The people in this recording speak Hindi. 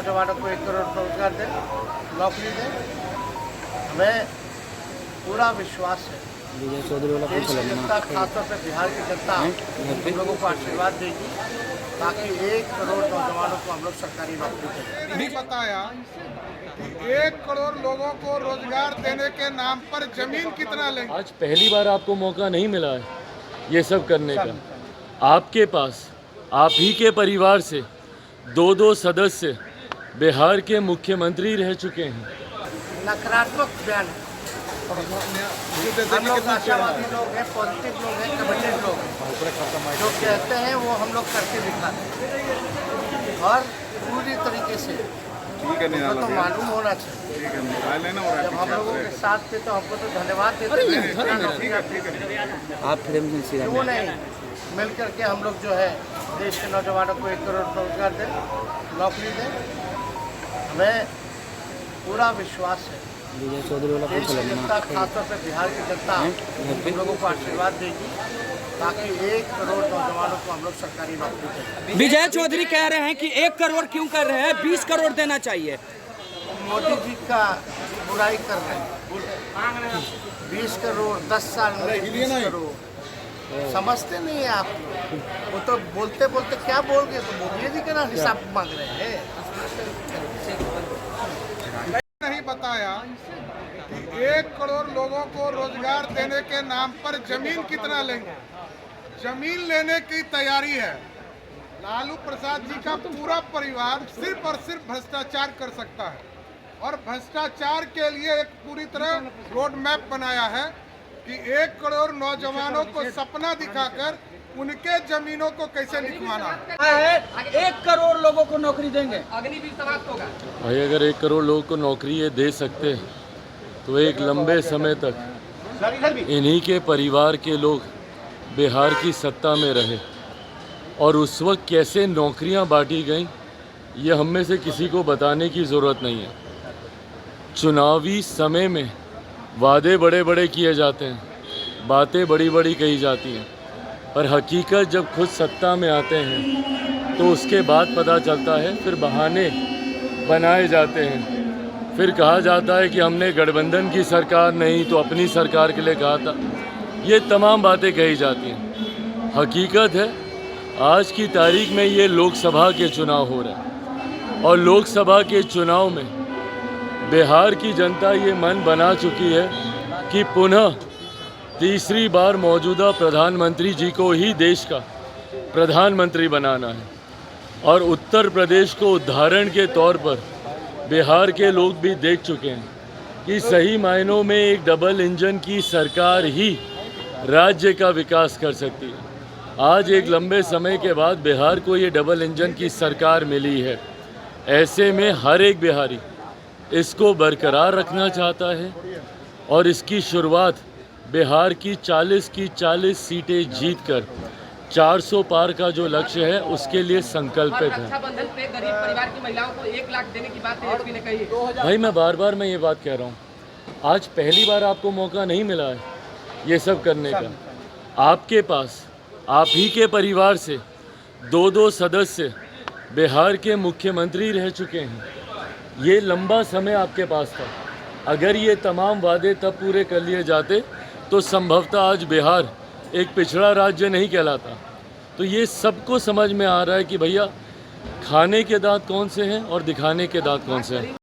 नौजवानों को 1 करोड़ रोजगार दें, नौकरी दें। हमें पूरा विश्वास है विजय चौधरी वाला देश की जनता, खासतौर से बिहार की जनता हम लोगों को आशीर्वाद देगी ताकि 1 करोड़ नौजवानों को हम लोग सरकारी नौकरी दें। भी बताया कि 1 करोड़ लोगों को रोजगार देने के नाम पर जमीन कितना लेंगे। आज पहली बार आपको मौका नहीं मिला है ये सब करने का। आपके पास आप ही के परिवार से 2 सदस्य बिहार के मुख्यमंत्री रह चुके हैं। नकारात्मक बयान है। हम लोग आशावादी लोग हैं, पॉजिटिव लोग हैं, कमिटेड लोग हैं। जो कहते हैं वो हम लोग करके दिखाते हैं और पूरी तरीके से तो मालूम होना चाहिए। जब हम लोगों के साथ थे तो हमको तो धन्यवाद देते हैं। आप फ्रेम क्यों नहीं मिल करके हम लोग जो है देश के नौजवानों को 1 करोड़ रोजगार दें, नौकरी दें। हमें पूरा विश्वास है विजय चौधरी वाला देश की जनता, खासतौर से बिहार की जनता हम लोगों को आशीर्वाद देगी ताकि 1 करोड़ नौजवानों को हम लोग सरकारी नौकरी दें। विजय चौधरी कह रहे हैं कि 1 करोड़ क्यों कर रहे हैं, 20 करोड़ देना चाहिए। मोदी जी का बुराई कर रहे हैं। 20 करोड़ 10 साल में 20 करोड़ समझते नहीं है आप। वो तो बोलते बोलते क्या बोल गए, तो मोदी जी का हिसाब मांग रहे हैं। नहीं बताया कि 1 करोड़ लोगों को रोजगार देने के नाम पर जमीन कितना लेंगे। जमीन लेने की तैयारी है। लालू प्रसाद जी का पूरा परिवार सिर्फ और सिर्फ भ्रष्टाचार कर सकता है और भ्रष्टाचार के लिए एक पूरी तरह रोड मैप बनाया है कि 1 करोड़ नौजवानों को सपना दिखाकर उनके जमीनों को कैसे लिखवाना है। 1 करोड़ लोगों को नौकरी देंगे। अग्निवीर समाप्त होगा। भाई अगर 1 करोड़ लोगों को नौकरी ये दे सकते हैं तो एक लंबे समय तक इन्हीं के परिवार के लोग बिहार की सत्ता में रहे और उस वक्त कैसे नौकरियां बांटी गईं ये हम में से किसी को बताने की ज़रूरत नहीं है। चुनावी समय में वादे बड़े बड़े किए जाते हैं, बातें बड़ी बड़ी कही जाती हैं, पर हकीकत जब खुद सत्ता में आते हैं तो उसके बाद पता चलता है, फिर बहाने बनाए जाते हैं। फिर कहा जाता है कि हमने गठबंधन की सरकार नहीं तो अपनी सरकार के लिए कहा था। ये तमाम बातें कही जाती हैं। हकीकत है आज की तारीख में ये लोकसभा के चुनाव हो रहे हैं और लोकसभा के चुनाव में बिहार की जनता ये मन बना चुकी है कि पुनः तीसरी बार मौजूदा प्रधानमंत्री जी को ही देश का प्रधानमंत्री बनाना है। और उत्तर प्रदेश को उदाहरण के तौर पर बिहार के लोग भी देख चुके हैं कि सही मायनों में एक डबल इंजन की सरकार ही राज्य का विकास कर सकती है। आज एक लंबे समय के बाद बिहार को ये डबल इंजन की सरकार मिली है। ऐसे में हर एक बिहारी इसको बरकरार रखना चाहता है और इसकी शुरुआत बिहार की 40 सीटें जीतकर 400 पार का जो लक्ष्य है उसके लिए संकल्पित है। रक्षाबंधन पे गरीब परिवार की महिलाओं को 1 लाख देने की बात तेजस्वी ने कही है। भाई मैं बार मैं ये बात कह रहा हूँ, आज पहली बार आपको मौका नहीं मिला है ये सब करने का। आपके पास आप ही के परिवार से 2 सदस्य बिहार के मुख्यमंत्री रह चुके हैं। ये लंबा समय आपके पास था। अगर ये तमाम वादे तब पूरे कर लिए जाते तो संभवतः आज बिहार एक पिछड़ा राज्य नहीं कहलाता। तो ये सबको समझ में आ रहा है कि भैया खाने के दांत कौन से हैं और दिखाने के दांत कौन से हैं।